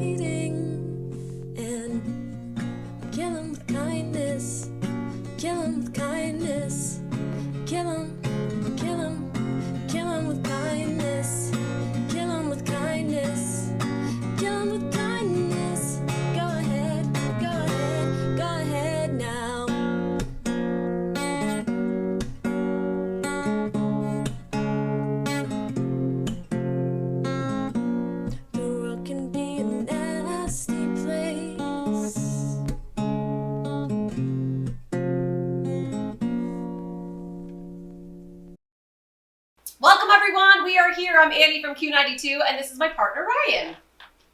fighting and kill 'em with kindness, kill 'em with kindness, kill 'em, kill 'em, kill 'em with kindness, kill 'em with kindness, kill 'em with kindness. Go ahead, go ahead, go ahead now. The world can be a nasty place. Welcome everyone, we are here. I'm Annie from Q92 and this is my partner Ryan.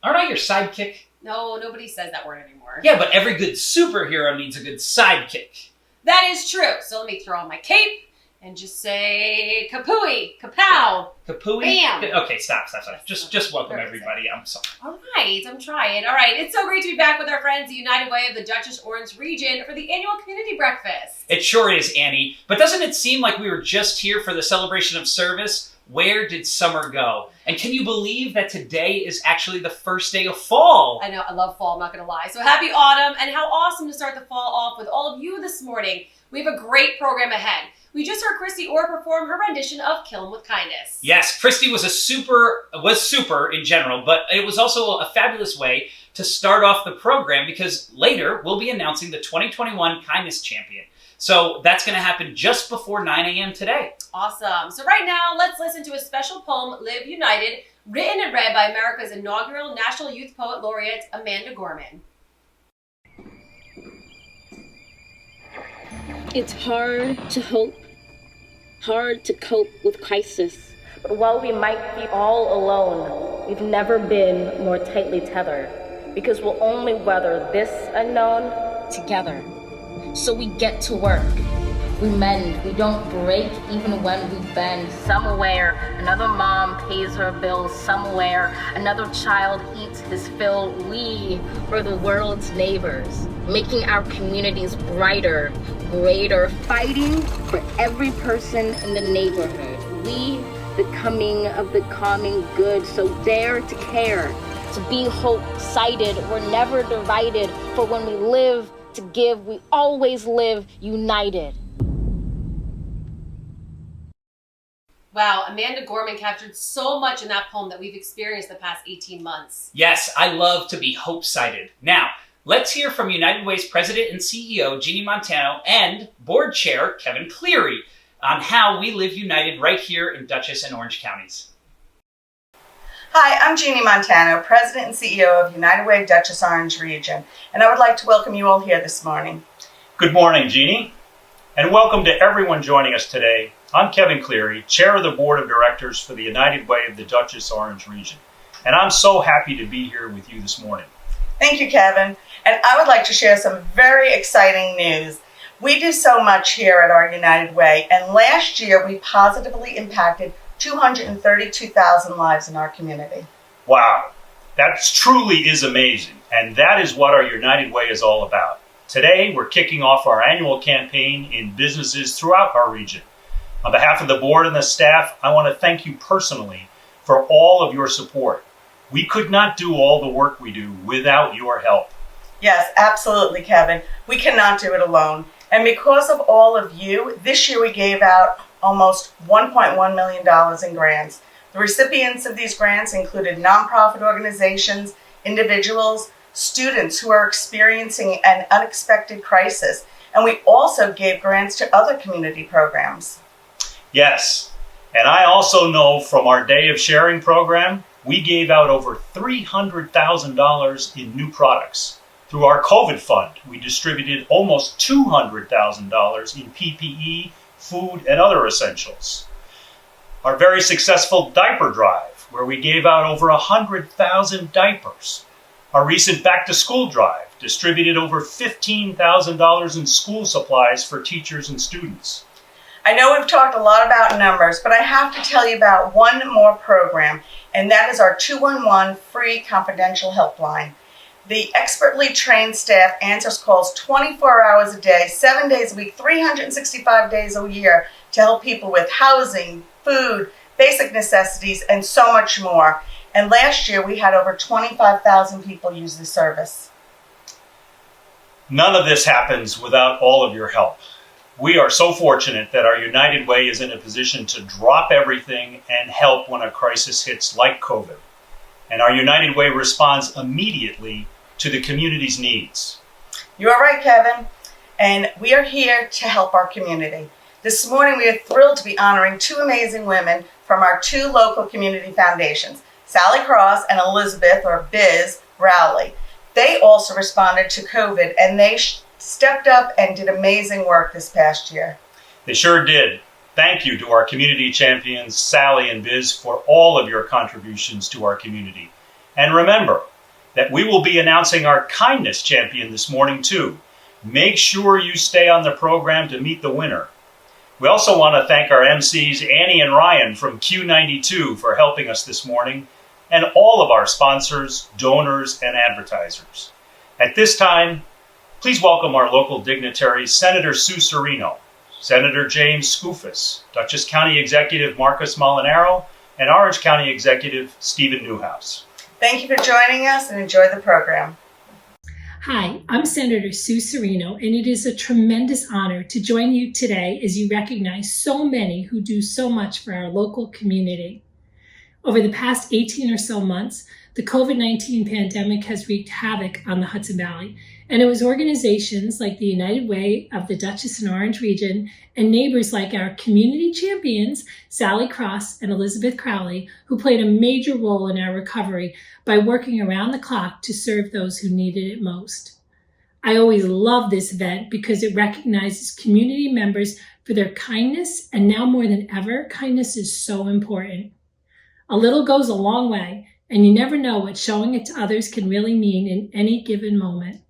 Aren't I your sidekick? No, nobody says that word anymore. Yeah, but every good superhero needs a good sidekick. That is true. So let me throw on my cape and just say kapooey, kapow. Kapooey? Bam. Okay, stop. Just welcome Very everybody. I'm sorry. All right, I'm trying. All right, it's so great to be back with our friends, the United Way of the Dutchess Orange region for the annual community breakfast. It sure is, Annie. But doesn't it seem like we were just here for the celebration of service? Where did summer go? And can you believe that today is actually the first day of fall? I know, I love fall, I'm not gonna lie. So happy autumn, and how awesome to start the fall off with all of you this morning. We have a great program ahead. We just heard Christy Orr perform her rendition of Kill 'Em With Kindness. Yes, Christy was super in general, but it was also a fabulous way to start off the program because later we'll be announcing the 2021 Kindness Champion. So that's going to happen just before 9 a.m. today. Awesome. So right now, let's listen to a special poem, Live United, written and read by America's inaugural National Youth Poet Laureate, Amanda Gorman. It's hard to hope, hard to cope with crisis. But while we might be all alone, we've never been more tightly tethered, because we'll only weather this unknown together. So we get to work. We mend, we don't break even when we bend. Somewhere, another mom pays her bills. Somewhere, another child eats his fill. We are the world's neighbors, making our communities brighter, greater, fighting for every person in the neighborhood. We, the coming of the calming good, so dare to care, to be hope-sighted. We're never divided, for when we live to give, we always live united. Wow, Amanda Gorman captured so much in that poem that we've experienced the past 18 months. Yes, I love to be hope-sighted. Now, let's hear from United Way's President and CEO, Jeannie Montano, and Board Chair, Kevin Cleary, on how we live united right here in Dutchess and Orange counties. Hi, I'm Jeannie Montano, President and CEO of United Way Dutchess Orange Region, and I would like to welcome you all here this morning. Good morning, Jeannie, and welcome to everyone joining us today. I'm Kevin Cleary, Chair of the Board of Directors for the United Way of the Dutchess Orange Region, and I'm so happy to be here with you this morning. Thank you, Kevin, and I would like to share some very exciting news. We do so much here at our United Way, and last year we positively impacted 232,000 lives in our community. Wow, that truly is amazing, and that is what our United Way is all about. Today, we're kicking off our annual campaign in businesses throughout our region. On behalf of the board and the staff, I want to thank you personally for all of your support. We could not do all the work we do without your help. Yes, absolutely, Kevin. We cannot do it alone. And because of all of you, this year we gave out almost $1.1 million in grants. The recipients of these grants included nonprofit organizations, individuals, students who are experiencing an unexpected crisis, and we also gave grants to other community programs. Yes, and I also know from our Day of Sharing program, we gave out over $300,000 in new products. Through our COVID fund, we distributed almost $200,000 in PPE, food, and other essentials. Our very successful diaper drive, where we gave out over 100,000 diapers. Our recent back-to-school drive distributed over $15,000 in school supplies for teachers and students. I know we've talked a lot about numbers, but I have to tell you about one more program, and that is our 211 free confidential helpline. The expertly trained staff answers calls 24 hours a day, 7 days a week, 365 days a year to help people with housing, food, basic necessities, and so much more. And last year we had over 25,000 people use the service. None of this happens without all of your help. We are so fortunate that our United Way is in a position to drop everything and help when a crisis hits like COVID. And our United Way responds immediately to the community's needs. You are right, Kevin. And we are here to help our community. This morning we are thrilled to be honoring two amazing women from our two local community foundations, Sally Cross and Elizabeth, or Biz, Rowley. They also responded to COVID, and they stepped up and did amazing work this past year. They sure did. Thank you to our community champions, Sally and Biz, for all of your contributions to our community. And remember that we will be announcing our kindness champion this morning too. Make sure you stay on the program to meet the winner. We also want to thank our MCs, Annie and Ryan from Q92, for helping us this morning, and all of our sponsors, donors, and advertisers. At this time, please welcome our local dignitaries, Senator Sue Serino, Senator James Skoufis, Dutchess County Executive Marcus Molinaro, and Orange County Executive Stephen Newhouse. Thank you for joining us and enjoy the program. Hi, I'm Senator Sue Serino, and it is a tremendous honor to join you today as you recognize so many who do so much for our local community. Over the past 18 or so months, the COVID-19 pandemic has wreaked havoc on the Hudson Valley, and it was organizations like the United Way of the Dutchess and Orange region and neighbors like our community champions, Sally Cross and Elizabeth Crowley, who played a major role in our recovery by working around the clock to serve those who needed it most. I always love this event because it recognizes community members for their kindness, and now more than ever, kindness is so important. A little goes a long way, and you never know what showing it to others can really mean in any given moment.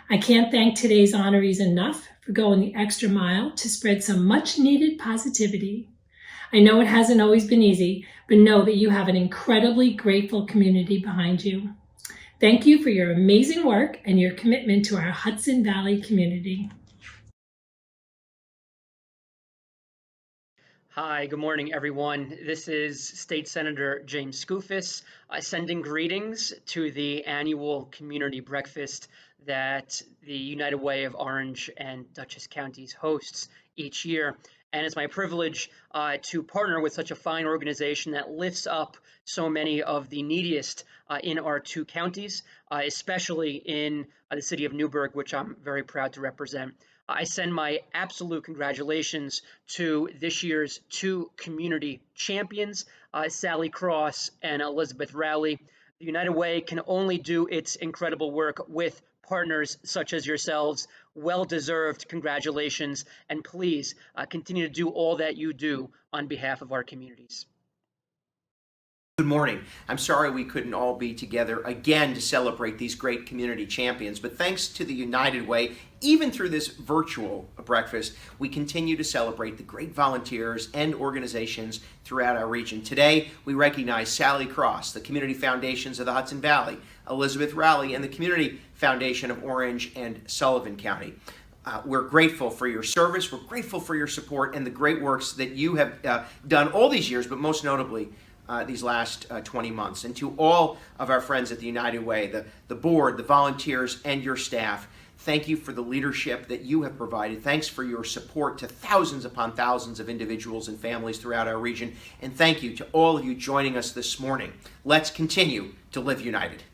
I can't thank today's honorees enough for going the extra mile to spread some much-needed positivity. I know it hasn't always been easy, but know that you have an incredibly grateful community behind you. Thank you for your amazing work and your commitment to our Hudson Valley community. Hi, good morning, everyone. This is State Senator James Skoufis sending greetings to the annual community breakfast that the United Way of Orange and Dutchess Counties hosts each year. And it's my privilege to partner with such a fine organization that lifts up so many of the neediest in our two counties, especially in the city of Newburgh, which I'm very proud to represent. I send my absolute congratulations to this year's two community champions, Sally Cross and Elizabeth Rowley. The United Way can only do its incredible work with partners such as yourselves. Well-deserved congratulations, and please continue to do all that you do on behalf of our communities. Good morning. I'm sorry we couldn't all be together again to celebrate these great community champions, but thanks to the United Way, even through this virtual breakfast, we continue to celebrate the great volunteers and organizations throughout our region. Today, we recognize Sally Cross, the Community Foundations of the Hudson Valley, Elizabeth Rowley, and the Community Foundation of Orange and Sullivan County. We're grateful for your service, we're grateful for your support, and the great works that you have done all these years, but most notably, these last 20 months. And to all of our friends at the United Way, the board, the volunteers, and your staff, thank you for the leadership that you have provided. Thanks for your support to thousands upon thousands of individuals and families throughout our region. And thank you to all of you joining us this morning. Let's continue to live united.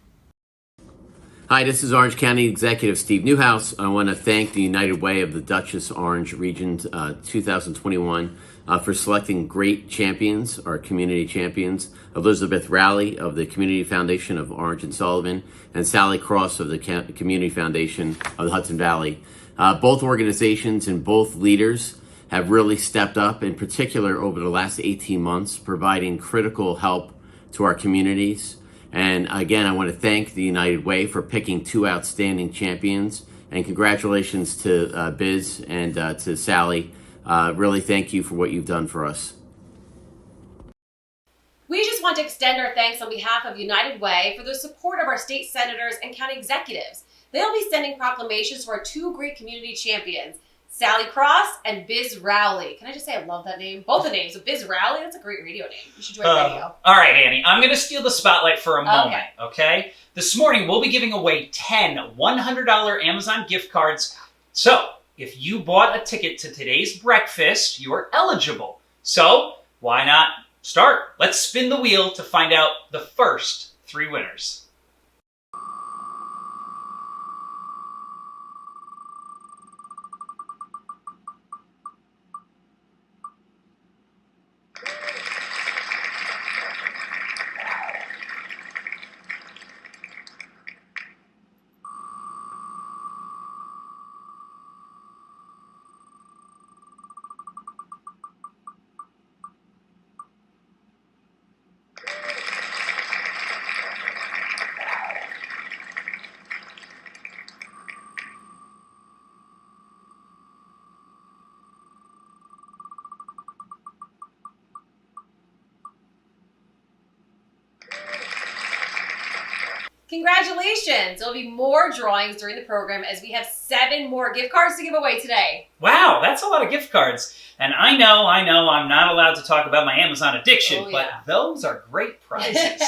Hi, this is Orange County Executive Steve Newhouse. I want to thank the United Way of the Dutchess Orange Region 2021 for selecting great champions, our community champions, Elizabeth Rowley of the Community Foundation of Orange and Sullivan, and Sally Cross of the Community Foundation of the Hudson Valley. Both organizations and both leaders have really stepped up, in particular over the last 18 months, providing critical help to our communities. And again, I want to thank the United Way for picking two outstanding champions, and congratulations to Biz and to Sally. Really thank you for what you've done for us. We just want to extend our thanks on behalf of United Way for the support of our state senators and county executives. They'll be sending proclamations to our two great community champions, Sally Cross, and Biz Rowley. Can I just say I love that name? Both the names. So Biz Rowley, that's a great radio name. You should join radio. All right, Annie, I'm going to steal the spotlight for a moment, okay? This morning, we'll be giving away 10 $100 Amazon gift cards. So, if you bought a ticket to today's breakfast, you're eligible. So, why not start? Let's spin the wheel to find out the first 3 winners. Congratulations! There'll be more drawings during the program as we have 7 more gift cards to give away today. Wow, that's a lot of gift cards. And I know I'm not allowed to talk about my Amazon addiction, but those are great prizes.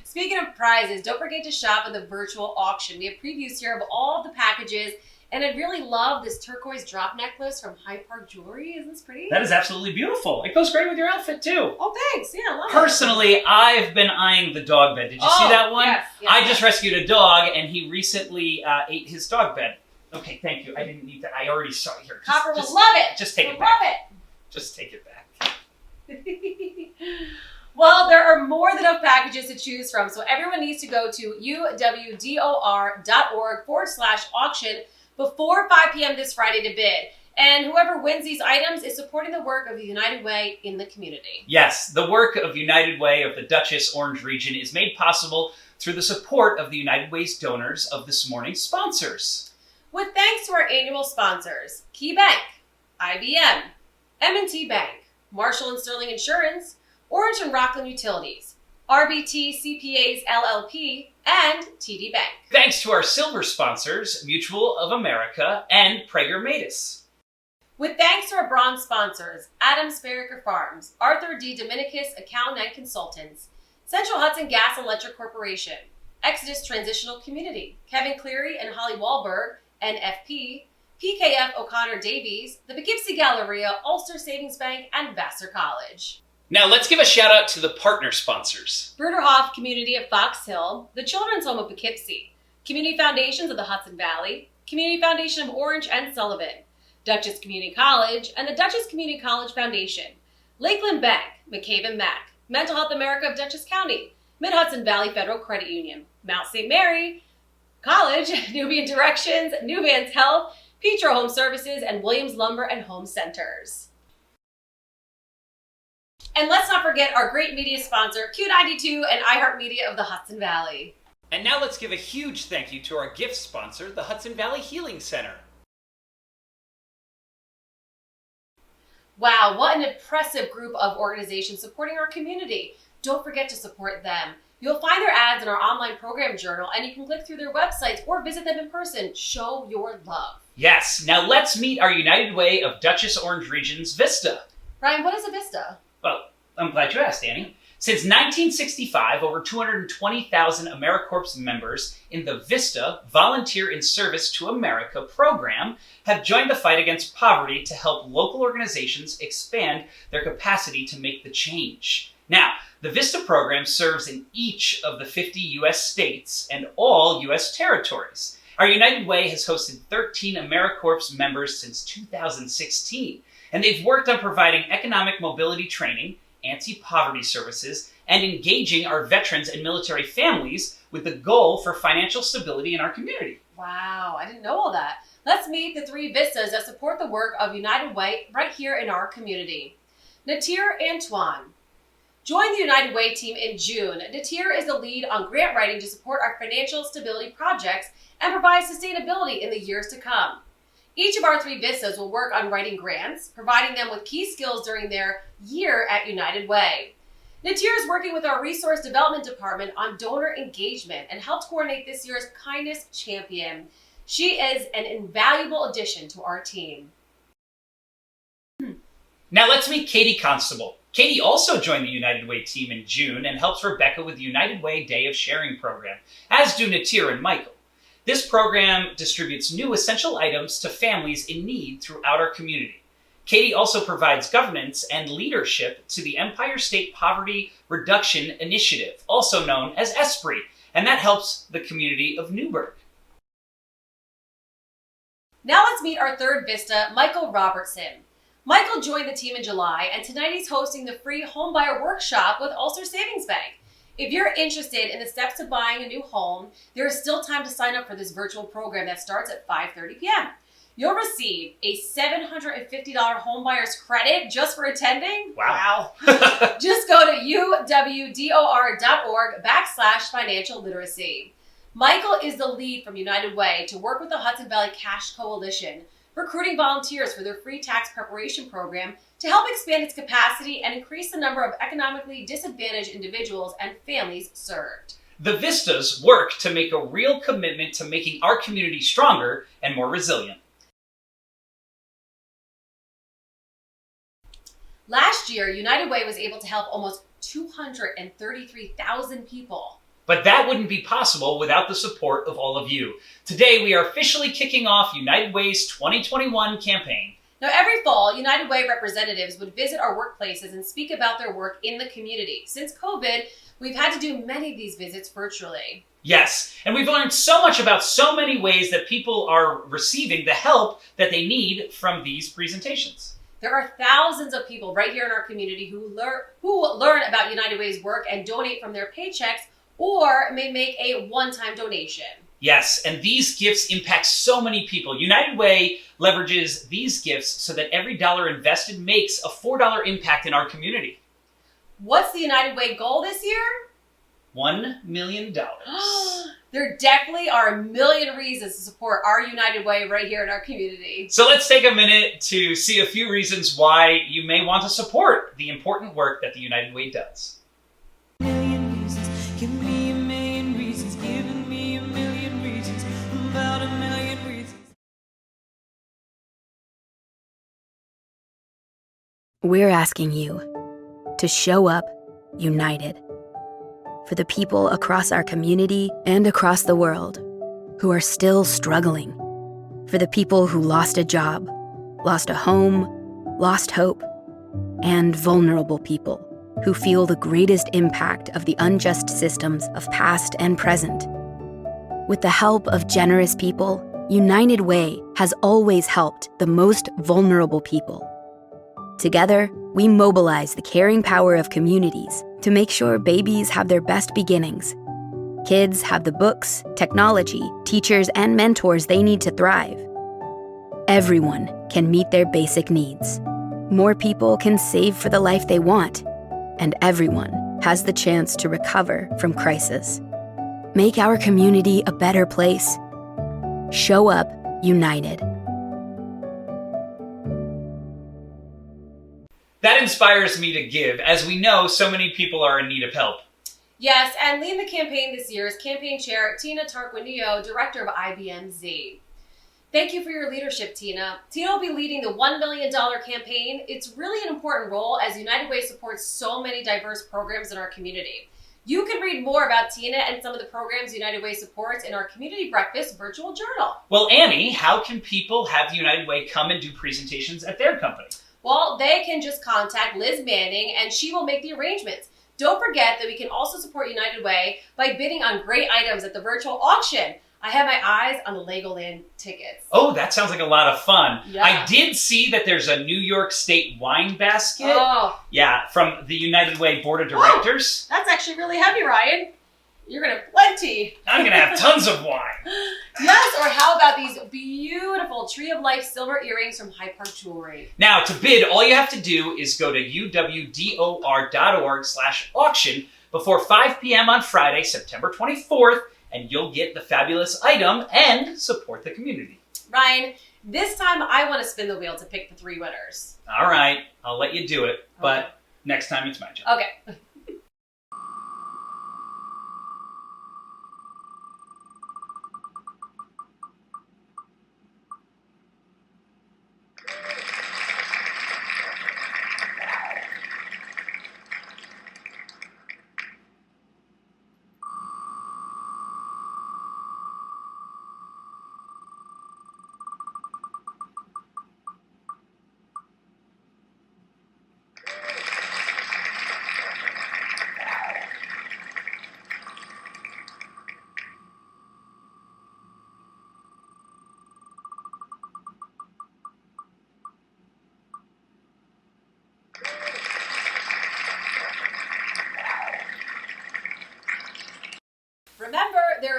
Speaking of prizes, don't forget to shop at the virtual auction. We have previews here of all of the packages, and I really love this turquoise drop necklace from Hyde Park Jewelry. Isn't this pretty? That is absolutely beautiful. It goes great with your outfit, too. Oh, thanks. Yeah, I love it. Personally, I've been eyeing the dog bed. Did you see that one? Yes, I just rescued a dog, and he recently ate his dog bed. Okay, thank you. I didn't need to. I already saw it here. Copper will love it. Just take it Love back. it. Just take it back. Well, there are more than enough packages to choose from, so everyone needs to go to uwdor.org/auction before 5 p.m. this Friday to bid. And whoever wins these items is supporting the work of the United Way in the community. Yes, the work of United Way of the Dutchess Orange region is made possible through the support of the United Way's donors of this morning's sponsors. With thanks to our annual sponsors, Key Bank, IBM, M&T Bank, Marshall & Sterling Insurance, Orange and Rockland Utilities, RBT CPAs LLP, and TD Bank. Thanks to our silver sponsors, Mutual of America and Prager Metis. With thanks to our bronze sponsors, Adams Farraker Farms, Arthur D. Dominicus Accountant and Consultants, Central Hudson Gas and Electric Corporation, Exodus Transitional Community, Kevin Cleary and Holly Wahlberg, NFP, PKF O'Connor Davies, the Poughkeepsie Galleria, Ulster Savings Bank, and Vassar College. Now let's give a shout out to the partner sponsors. Bruderhoff Community of Fox Hill, the Children's Home of Poughkeepsie, Community Foundations of the Hudson Valley, Community Foundation of Orange and Sullivan, Dutchess Community College, and the Dutchess Community College Foundation, Lakeland Bank, McCabe and Mack, Mental Health America of Dutchess County, Mid-Hudson Valley Federal Credit Union, Mount St. Mary College, Nubian Directions, New Vans Health, Petro Home Services, and Williams Lumber and Home Centers. And let's not forget our great media sponsor, Q92 and iHeartMedia of the Hudson Valley. And now let's give a huge thank you to our gift sponsor, the Hudson Valley Healing Center. Wow, what an impressive group of organizations supporting our community. Don't forget to support them. You'll find their ads in our online program journal, and you can click through their websites or visit them in person. Show your love. Yes, now let's meet our United Way of Dutchess Orange Region's Vista. Ryan, what is a Vista? Well, I'm glad you asked, Annie. Since 1965, over 220,000 AmeriCorps members in the VISTA Volunteer in Service to America program have joined the fight against poverty to help local organizations expand their capacity to make the change. Now, the VISTA program serves in each of the 50 U.S. states and all U.S. territories. Our United Way has hosted 13 AmeriCorps members since 2016, and they've worked on providing economic mobility training, anti-poverty services, and engaging our veterans and military families with the goal for financial stability in our community. Wow, I didn't know all that. Let's meet the 3 Vistas that support the work of United Way right here in our community. Natir Antoine. Join the United Way team in June. Natir is the lead on grant writing to support our financial stability projects and provide sustainability in the years to come. Each of our 3 Vistas will work on writing grants, providing them with key skills during their year at United Way. Natir is working with our Resource Development Department on donor engagement and helped coordinate this year's Kindness Champion. She is an invaluable addition to our team. Now let's meet Katie Constable. Katie also joined the United Way team in June and helps Rebecca with the United Way Day of Sharing program, as do Natir and Michael. This program distributes new essential items to families in need throughout our community. Katie also provides governance and leadership to the Empire State Poverty Reduction Initiative, also known as ESPRI, and that helps the community of Newburgh. Now let's meet our third Vista, Michael Robertson. Michael joined the team in July, and tonight he's hosting the free homebuyer workshop with Ulster Savings Bank. If you're interested in the steps to buying a new home, there is still time to sign up for this virtual program that starts at 5:30 p.m. You'll receive a $750 homebuyer's credit just for attending. Wow. Just go to uwdor.org/financial literacy. Michael is the lead from United Way to work with the Hudson Valley Cash Coalition, recruiting volunteers for their free tax preparation program to help expand its capacity and increase the number of economically disadvantaged individuals and families served. The Vistas work to make a real commitment to making our community stronger and more resilient. Last year, United Way was able to help almost 233,000 people. But that wouldn't be possible without the support of all of you. Today, we are officially kicking off United Way's 2021 campaign. Now, every fall, United Way representatives would visit our workplaces and speak about their work in the community. Since COVID, we've had to do many of these visits virtually. Yes, and we've learned so much about so many ways that people are receiving the help that they need from these presentations. There are thousands of people right here in our community who learn about United Way's work and donate from their paychecks or may make a one-time donation. Yes, and these gifts impact so many people. United Way leverages these gifts so that every dollar invested makes a $4 impact in our community. What's the United Way goal this year? $1 million. There definitely are a million reasons to support our United Way right here in our community. So let's take a minute to see a few reasons why you may want to support the important work that the United Way does. We're asking you to show up united for the people across our community and across the world who are still struggling, for the people who lost a job, lost a home, lost hope, and vulnerable people who feel the greatest impact of the unjust systems of past and present. With the help of generous people, United Way has always helped the most vulnerable people. Together, we mobilize the caring power of communities to make sure babies have their best beginnings. Kids have the books, technology, teachers, and mentors they need to thrive. Everyone can meet their basic needs. More people can save for the life they want, and everyone has the chance to recover from crisis. Make our community a better place. Show up united. That inspires me to give, as we know so many people are in need of help. Yes, and leading the campaign this year is campaign chair Tina Tarquinio, director of IBMZ. Thank you for your leadership, Tina. Tina will be leading the $1 million campaign. It's really an important role as United Way supports so many diverse programs in our community. You can read more about Tina and some of the programs United Way supports in our Community Breakfast virtual journal. Well, Annie, how can people have the United Way come and do presentations at their company? Well, they can just contact Liz Manning and she will make the arrangements. Don't forget that we can also support United Way by bidding on great items at the virtual auction. I have my eyes on the Legoland tickets. Oh, that sounds like a lot of fun. Yeah. I did see that there's a New York State wine basket. Oh. Yeah, from the United Way Board of Directors. That's actually really heavy, Ryan. You're going to have plenty. I'm going to have tons of wine. Yes, or how about these beautiful Tree of Life silver earrings from Hyde Park Jewelry? Now, to bid, all you have to do is go to uwdor.org/auction before 5 p.m. on Friday, September 24th, and you'll get the fabulous item and support the community. Ryan, this time I want to spin the wheel to pick the 3 winners. All right, I'll let you do it, but next time it's my job. Okay.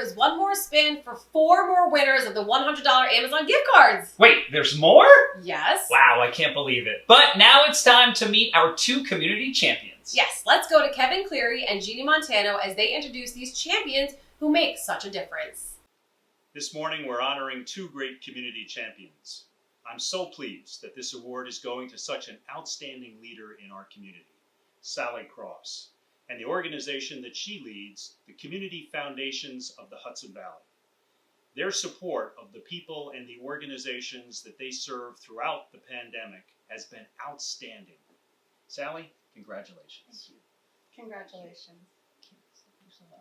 is one more spin for 4 more winners of the $100 Amazon gift cards. Wait, there's more? Yes. Wow, I can't believe it. But now it's time to meet our 2 community champions. Yes, let's go to Kevin Cleary and Jeannie Montano as they introduce these champions who make such a difference. This morning, we're honoring 2 great community champions. I'm so pleased that this award is going to such an outstanding leader in our community, Sally Cross, and the organization that she leads, the Community Foundations of the Hudson Valley. Their support of the people and the organizations that they serve throughout the pandemic has been outstanding. Sally, congratulations. Thank you. Congratulations. Thank you so much.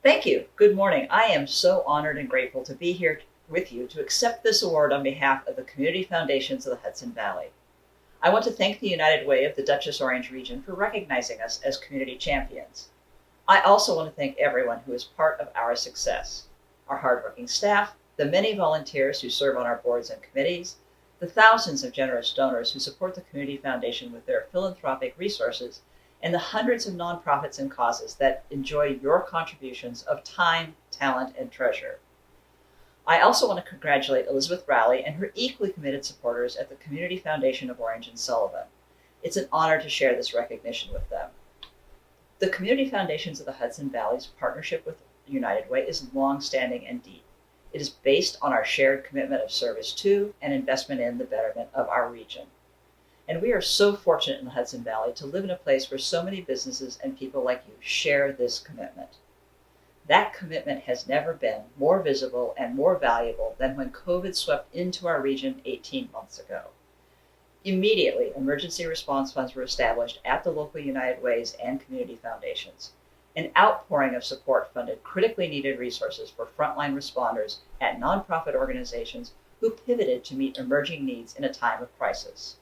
Thank you. Good morning. I am so honored and grateful to be here with you to accept this award on behalf of the Community Foundations of the Hudson Valley. I want to thank the United Way of the Dutchess Orange region for recognizing us as community champions. I also want to thank everyone who is part of our success. Our hardworking staff, the many volunteers who serve on our boards and committees, the thousands of generous donors who support the Community Foundation with their philanthropic resources, and the hundreds of nonprofits and causes that enjoy your contributions of time, talent, and treasure. I also want to congratulate Elizabeth Rowley and her equally committed supporters at the Community Foundation of Orange and Sullivan. It's an honor to share this recognition with them. The Community Foundations of the Hudson Valley's partnership with United Way is long-standing and deep. It is based on our shared commitment of service to and investment in the betterment of our region. And we are so fortunate in the Hudson Valley to live in a place where so many businesses and people like you share this commitment. That commitment has never been more visible and more valuable than when COVID swept into our region 18 months ago. Immediately, emergency response funds were established at the local United Ways and community foundations. An outpouring of support funded critically needed resources for frontline responders at nonprofit organizations who pivoted to meet emerging needs in a time of crisis.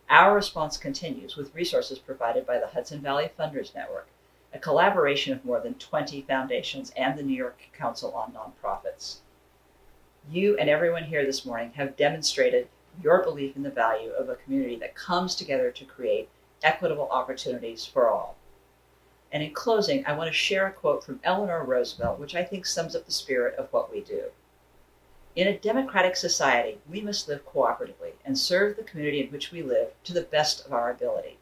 Our response continues with resources provided by the Hudson Valley Funders Network, a collaboration of more than 20 foundations and the New York Council on Nonprofits. You and everyone here this morning have demonstrated your belief in the value of a community that comes together to create equitable opportunities for all. And in closing, I want to share a quote from Eleanor Roosevelt, which I think sums up the spirit of what we do. In a democratic society, we must live cooperatively and serve the community in which we live to the best of our ability.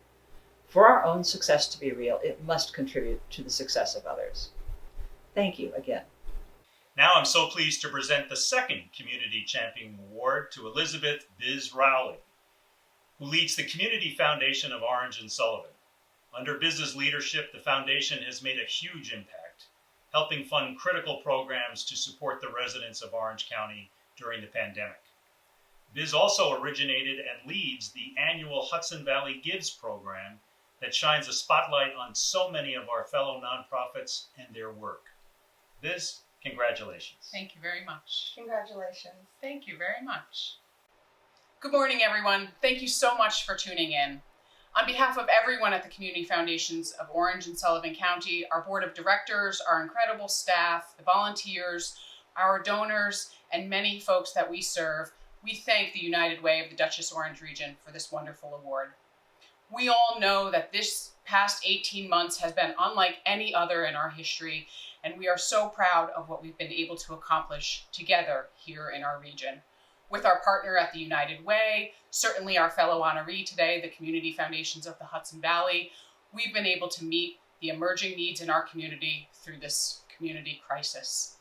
For our own success to be real, it must contribute to the success of others. Thank you again. Now I'm so pleased to present the 2nd Community Champion Award to Elizabeth Biz Rowley, who leads the Community Foundation of Orange and Sullivan. Under Biz's leadership, the foundation has made a huge impact, helping fund critical programs to support the residents of Orange County during the pandemic. Biz also originated and leads the annual Hudson Valley Gives program that shines a spotlight on so many of our fellow nonprofits and their work. Biz, congratulations. Thank you very much. Congratulations. Thank you very much. Good morning, everyone. Thank you so much for tuning in. On behalf of everyone at the Community Foundations of Orange and Sullivan County, our board of directors, our incredible staff, the volunteers, our donors, and many folks that we serve, we thank the United Way of the Dutchess Orange region for this wonderful award. We all know that this past 18 months has been unlike any other in our history, and we are so proud of what we've been able to accomplish together here in our region. With our partner at the United Way, certainly our fellow honoree today, the Community Foundations of the Hudson Valley, we've been able to meet the emerging needs in our community through this community crisis.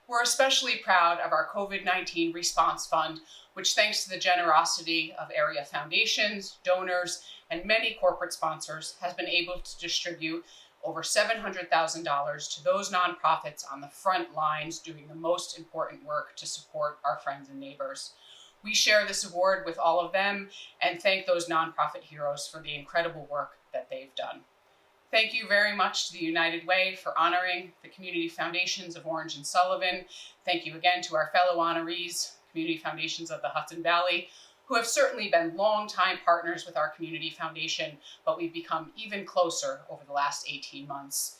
We're especially proud of our COVID-19 Response Fund, which thanks to the generosity of area foundations, donors, and many corporate sponsors, has been able to distribute over $700,000 to those nonprofits on the front lines doing the most important work to support our friends and neighbors. We share this award with all of them and thank those nonprofit heroes for the incredible work that they've done. Thank you very much to the United Way for honoring the Community Foundations of Orange and Sullivan. Thank you again to our fellow honorees, Community Foundations of the Hudson Valley, who have certainly been longtime partners with our community foundation, but we've become even closer over the last 18 months.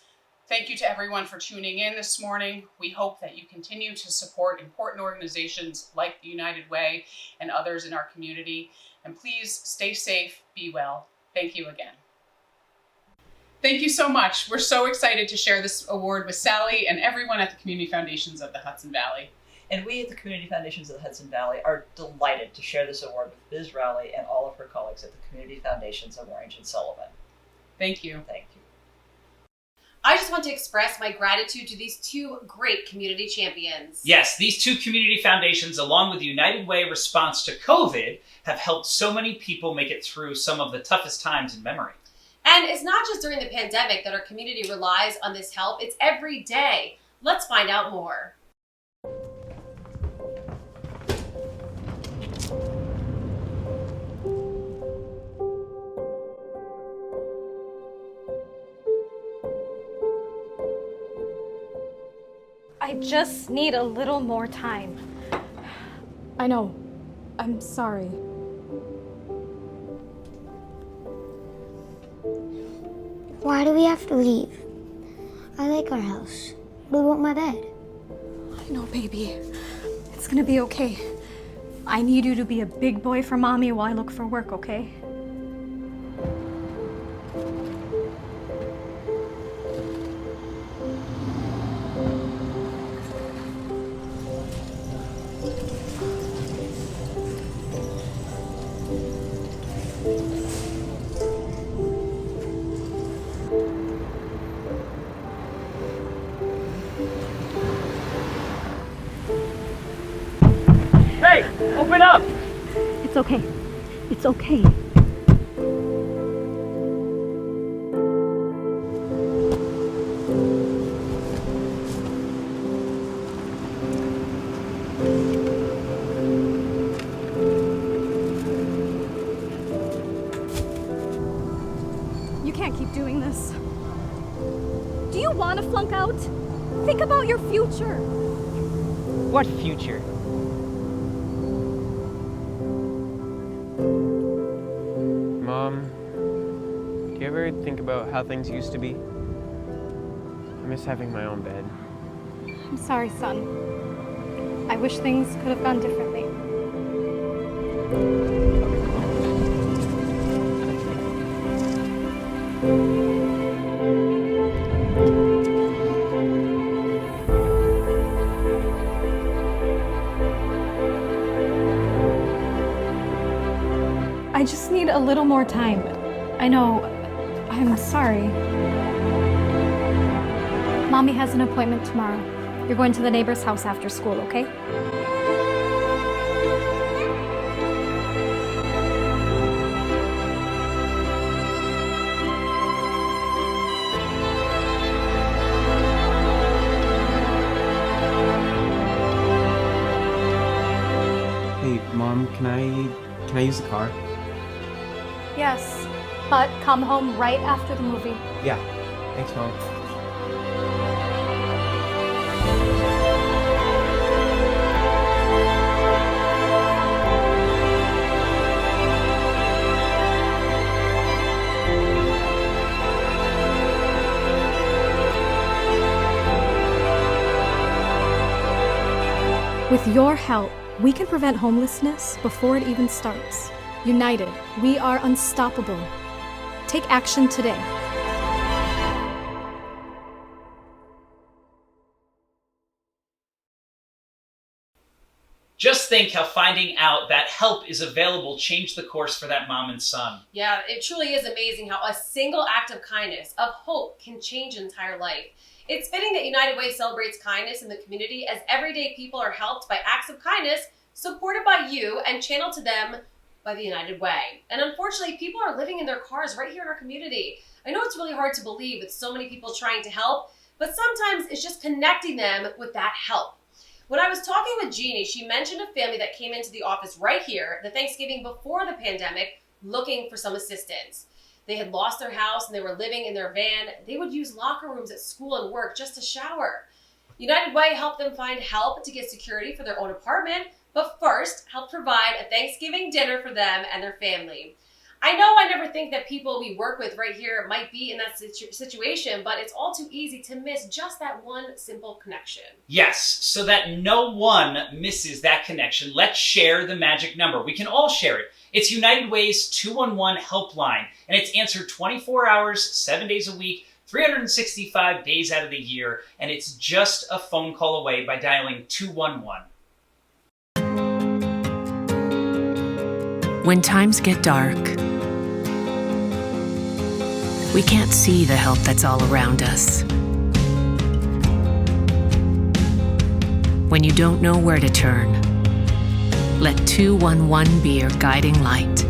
Thank you to everyone for tuning in this morning. We hope that you continue to support important organizations like the United Way and others in our community. And please stay safe, be well. Thank you again. Thank you so much. We're so excited to share this award with Sally and everyone at the Community Foundations of the Hudson Valley. And we at the Community Foundations of the Hudson Valley are delighted to share this award with Biz Rowley and all of her colleagues at the Community Foundations of Orange and Sullivan. Thank you. Thank you. I just want to express my gratitude to these two great community champions. Yes, these two community foundations, along with the United Way response to COVID, have helped so many people make it through some of the toughest times in memory. And it's not just during the pandemic that our community relies on this help, it's every day. Let's find out more. I just need a little more time. I know. I'm sorry. Why do we have to leave? I like our house. What about my bed? I know, baby. It's gonna be okay. I need you to be a big boy for Mommy while I look for work, okay? Hey, open up! It's okay. It's okay. You can't keep doing this. Do you want to flunk out? Think about your future. What future? Mom, do you ever think about how things used to be? I miss having my own bed. I'm sorry, son. I wish things could have gone differently. I just need a little more time. I know. I'm sorry. Mommy has an appointment tomorrow. You're going to the neighbor's house after school, okay? Hey, Mom, can I use the car? Yes, but come home right after the movie. Yeah. Thanks, Mom. With your help, we can prevent homelessness before it even starts. United, we are unstoppable. Take action today. Just think how finding out that help is available changed the course for that mom and son. Yeah, it truly is amazing how a single act of kindness, of hope, can change an entire life. It's fitting that United Way celebrates kindness in the community as everyday people are helped by acts of kindness supported by you and channeled to them by the United Way. And unfortunately, people are living in their cars right here in our community. I know it's really hard to believe with so many people trying to help, but sometimes it's just connecting them with that help. When I was talking with Jeannie, she mentioned a family that came into the office right here the Thanksgiving before the pandemic looking for some assistance. They had lost their house and they were living in their van. They would use locker rooms at school and work just to shower. United Way helped them find help to get security for their own apartment, but first helped provide a Thanksgiving dinner for them and their family. I know I never think that people we work with right here might be in that situation, but it's all too easy to miss just that one simple connection. Yes, so that no one misses that connection, let's share the magic number. We can all share it. It's United Way's 211 helpline, and it's answered 24 hours, 7 days a week, 365 days out of the year, and it's just a phone call away by dialing 211. When times get dark, we can't see the help that's all around us. When you don't know where to turn, let 211 be your guiding light.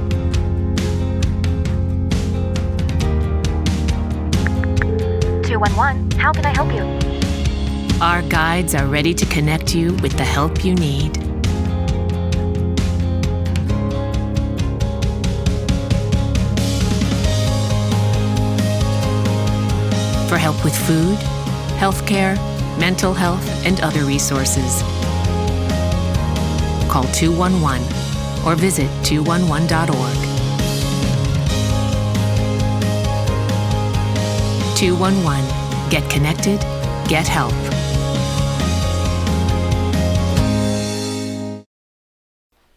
211, how can I help you? Our guides are ready to connect you with the help you need. For help with food, healthcare, mental health, and other resources. Call 211 or visit 211.org. 211. Get connected, get help.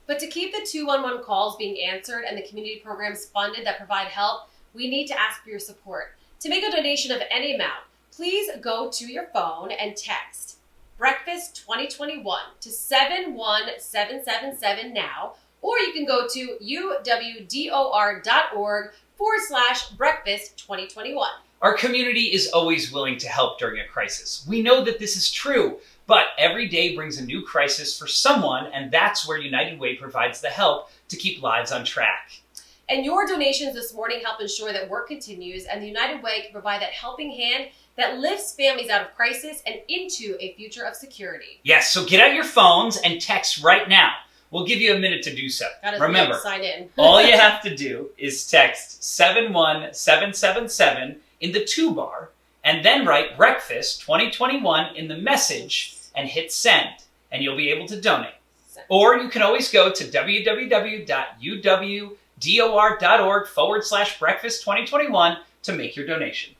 But to keep the 211 calls being answered and the community programs funded that provide help, we need to ask for your support. To make a donation of any amount, please go to your phone and text Breakfast 2021 to 71777 now, or you can go to uwdor.org/breakfast 2021. Our community is always willing to help during a crisis. We know that this is true, but every day brings a new crisis for someone, and that's where United Way provides the help to keep lives on track. And your donations this morning help ensure that work continues, and the United Way can provide that helping hand that lifts families out of crisis and into a future of security. Yes, so get out your phones and text right now. We'll give you a minute to do so. Remember, sign in. all you have to do is text 71777 in the 2 bar, and then write Breakfast 2021 in the message and hit send, and you'll be able to donate. Or you can always go to www.uwdor.org/breakfast 2021 to make your donation.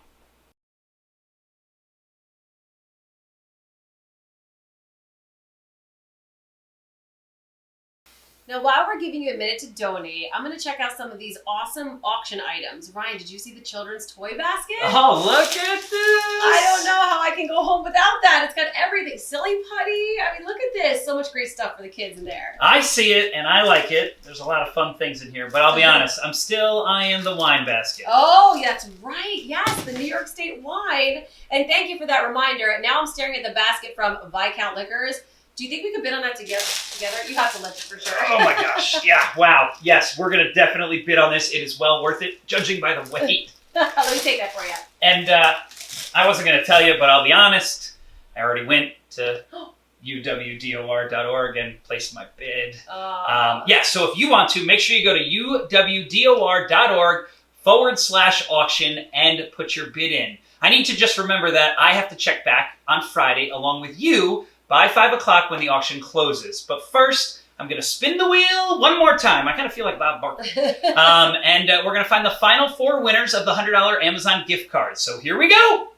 Now, while we're giving you a minute to donate, I'm going to check out some of these awesome auction items. Ryan, did you see the children's toy basket? Oh, look at this! I don't know how I can go home without that. It's got everything. Silly putty. I mean, look at this. So much great stuff for the kids in there. I see it, and I like it. There's a lot of fun things in here, but I'll be honest, I'm still eyeing the wine basket. Oh, that's right. Yes, the New York State wine. And thank you for that reminder. Now I'm staring at the basket from Viscount Liquors. Do you think we could bid on that together? You have to let it for sure. Oh my gosh. Yeah, wow. Yes, we're going to definitely bid on this. It is well worth it, judging by the weight. Let me take that for you. And I wasn't going to tell you, but I'll be honest. I already went to uwdor.org and placed my bid. Yeah, so if you want to, make sure you go to uwdor.org/auction and put your bid in. I need to just remember that I have to check back on Friday along with you by 5 o'clock when the auction closes. But first, I'm going to spin the wheel one more time. I kind of feel like Bob Barker. And we're going to find the final 4 winners of the $100 Amazon gift card. So here we go.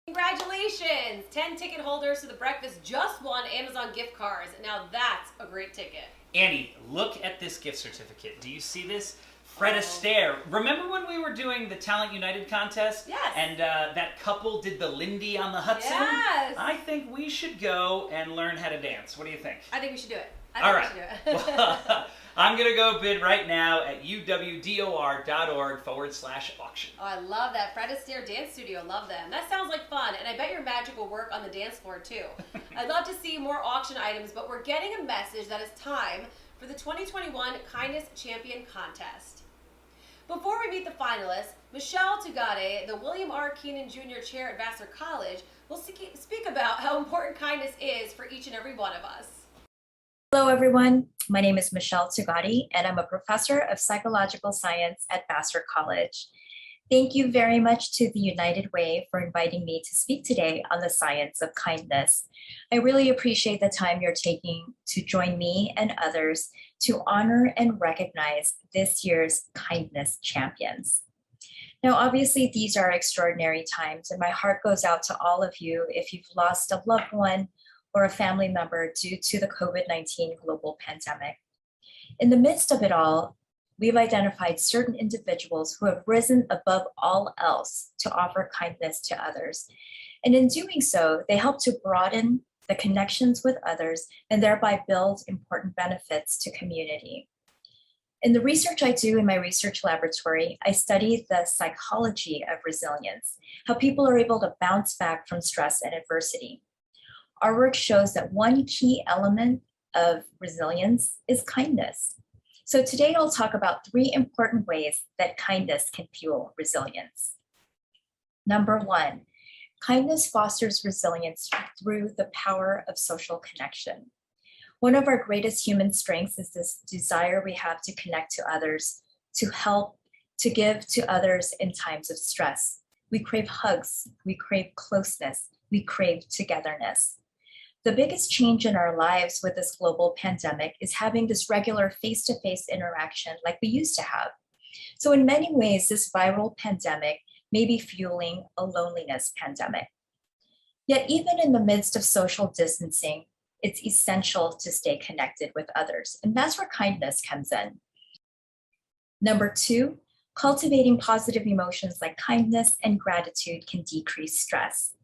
Congratulations! 10 ticket holders to the breakfast just won Amazon gift cards. Now that's a great ticket. Annie, look at this gift certificate. Do you see this? Fred Astaire. Remember when we were doing the Talent United contest? Yes. And that couple did the Lindy on the Hudson? Yes. I think we should go and learn how to dance. What do you think? I think we should do it. All right. Well, I'm going to go bid right now at uwdor.org/auction. Oh, I love that. Fred Astaire Dance Studio. Love them. That sounds like fun. And I bet your magic will work on the dance floor, too. I'd love to see more auction items, but we're getting a message that it's time for the 2021 Kindness Champion Contest. Before we meet the finalists, Michelle Tugade, the William R. Keenan Jr. Chair at Vassar College, will speak about how important kindness is for each and every one of us. Hello, everyone. My name is Michelle Tugade, and I'm a professor of psychological science at Vassar College. Thank you very much to the United Way for inviting me to speak today on the science of kindness. I really appreciate the time you're taking to join me and others to honor and recognize this year's kindness champions. Now, obviously, these are extraordinary times, and my heart goes out to all of you if you've lost a loved one or a family member due to the COVID-19 global pandemic. In the midst of it all, we've identified certain individuals who have risen above all else to offer kindness to others. And in doing so, they help to broaden the connections with others and thereby build important benefits to community. In the research I do in my research laboratory, I study the psychology of resilience, how people are able to bounce back from stress and adversity. Our work shows that one key element of resilience is kindness. So today I'll talk about 3 important ways that kindness can fuel resilience. Number 1, kindness fosters resilience through the power of social connection. One of our greatest human strengths is this desire we have to connect to others, to help, to give to others in times of stress. We crave hugs, we crave closeness, we crave togetherness. The biggest change in our lives with this global pandemic is having this regular face-to-face interaction like we used to have. So in many ways, this viral pandemic may be fueling a loneliness pandemic. Yet even in the midst of social distancing, it's essential to stay connected with others, and that's where kindness comes in. Number 2, cultivating positive emotions like kindness and gratitude can decrease stress.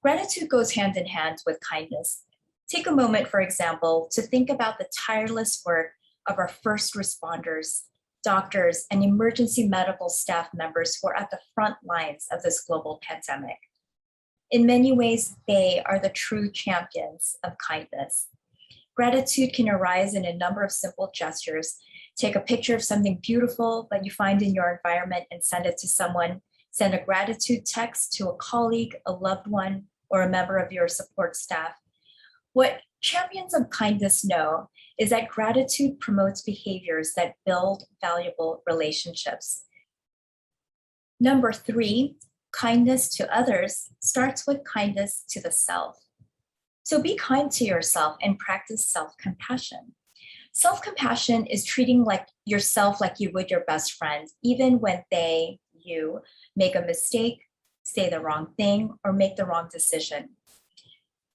Gratitude goes hand in hand with kindness. Take a moment, for example, to think about the tireless work of our first responders, doctors, and emergency medical staff members who are at the front lines of this global pandemic. In many ways, they are the true champions of kindness. Gratitude can arise in a number of simple gestures. Take a picture of something beautiful that you find in your environment and send it to someone. Send a gratitude text to a colleague, a loved one, or a member of your support staff. What champions of kindness know is that gratitude promotes behaviors that build valuable relationships. Number 3, kindness to others starts with kindness to the self. So be kind to yourself and practice self-compassion. Self-compassion is treating yourself like you would your best friend, even when you make a mistake, say the wrong thing, or make the wrong decision.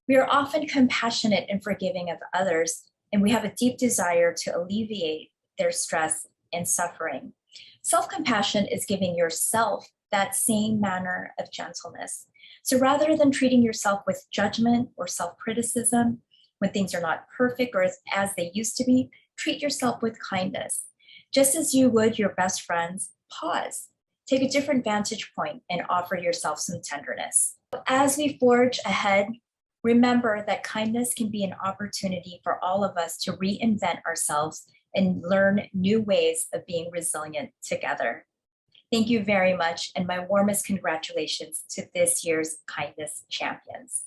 We are often compassionate and forgiving of others, and we have a deep desire to alleviate their stress and suffering. Self-compassion is giving yourself that same manner of gentleness. So rather than treating yourself with judgment or self-criticism when things are not perfect or as they used to be, treat yourself with kindness. Just as you would your best friends, pause, take a different vantage point, and offer yourself some tenderness. As we forge ahead, remember that kindness can be an opportunity for all of us to reinvent ourselves and learn new ways of being resilient together. Thank you very much, and my warmest congratulations to this year's Kindness Champions.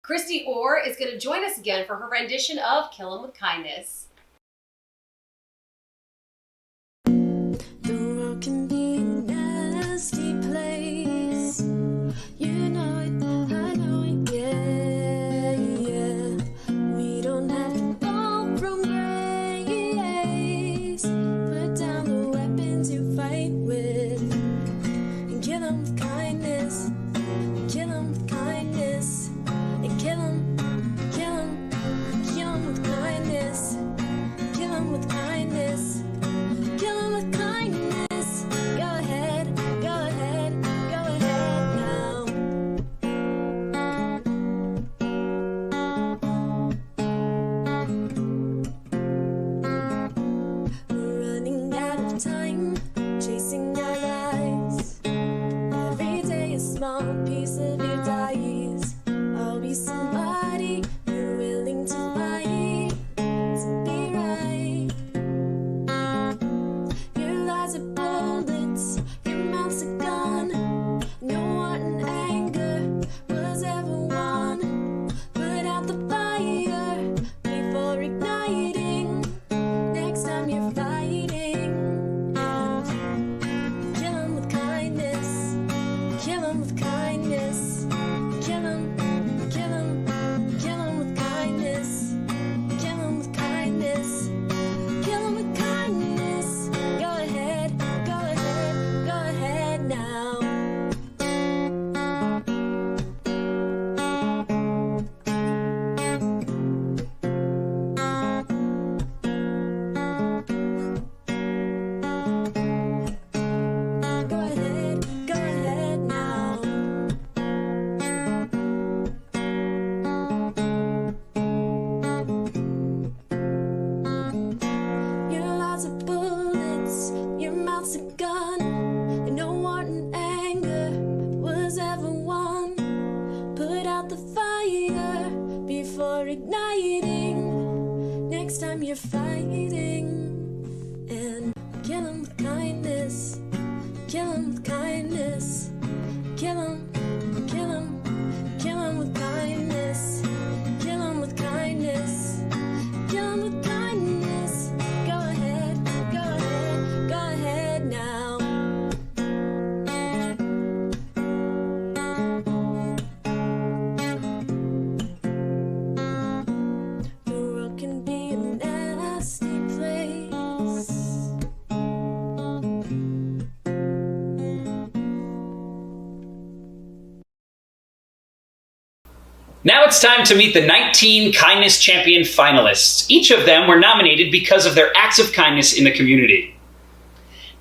Christy Orr is going to join us again for her rendition of Kill 'Em With Kindness. The world can be a nasty place. You know it, I know it, yeah, yeah. We don't have to fall from grace. Put down the weapons you fight with and kill 'em with kindness. Kill 'em with kindness. And kill 'em with kindness. time, chasing our lives. Every day a small piece of you dies. I'll be somebody you're willing to fight to be right. Your lies are bullets, your mouth's a gun. No one in anger was ever won. Put out the fire before igniting. Next time you're fighting, and kill 'em with kindness. Kill 'em with kindness. Kill 'em, kill 'em, kill 'em with kindness. Kill 'em with kindness. Kill 'em with kindness. Go ahead, go ahead, go ahead now. Go ahead now. Your lies are bullets, your mouth's a gun, and no one in anger was ever won. Put out the fire before igniting. Next time you're fighting, and kill 'em with kindness. Kill 'em with kindness. Kill 'em, kill 'em, kill 'em with kindness. Kill 'em with kindness. Kill 'em with kindness. Go ahead, go ahead, go ahead now. The world can be a nasty place. Now it's time to meet the 19 Kindness Champion finalists. Each of them were nominated because of their acts of kindness in the community.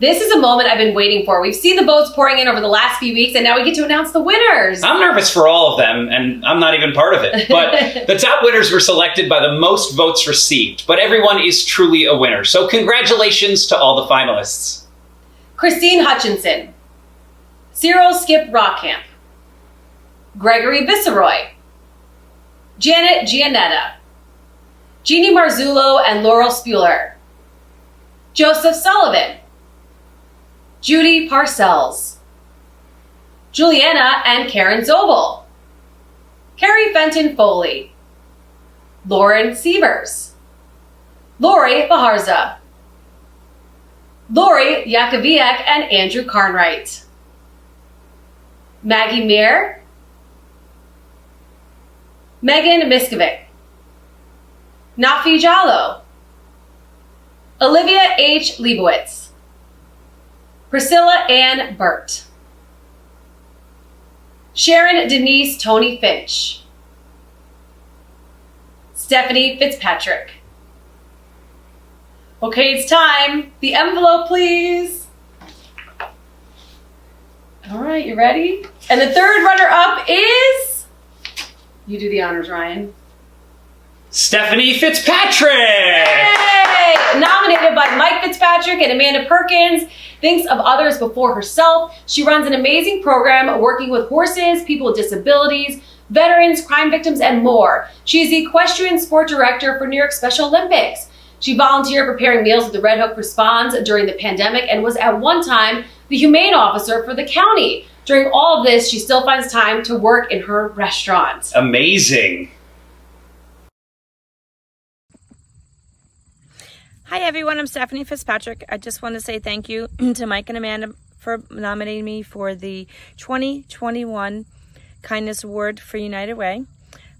This is a moment I've been waiting for. We've seen the votes pouring in over the last few weeks, and now we get to announce the winners. I'm nervous for all of them, and I'm not even part of it. But the top winners were selected by the most votes received. But everyone is truly a winner. So congratulations to all the finalists. Christine Hutchinson, Cyril Skip Rockamp, Gregory Viceroy, Janet Gianetta, Jeannie Marzullo and Laurel Spuler, Joseph Sullivan, Judy Parcells, Juliana and Karen Zobel, Carrie Fenton Foley, Lauren Sievers, Lori Baharza, Lori Yakoviak and Andrew Carnwright, Maggie Meir, Megan Miskovic, Nafi Jallo, Olivia H. Leibowitz, Priscilla Ann Burt, Sharon Denise Tony Finch, Stephanie Fitzpatrick. Okay, it's time. The envelope, please. All right, you ready? And the third runner-up is... You do the honors, Ryan. Stephanie Fitzpatrick! Yay! Nominated by Mike Fitzpatrick and Amanda Perkins, thinks of others before herself. She runs an amazing program working with horses, people with disabilities, veterans, crime victims, and more. She is the equestrian sport director for New York Special Olympics. She volunteered preparing meals at the Red Hook Response during the pandemic and was at one time the humane officer for the county. During all of this, she still finds time to work in her restaurant. Amazing. Hi everyone, I'm Stephanie Fitzpatrick. I just want to say thank you to Mike and Amanda for nominating me for the 2021 Kindness Award for United Way.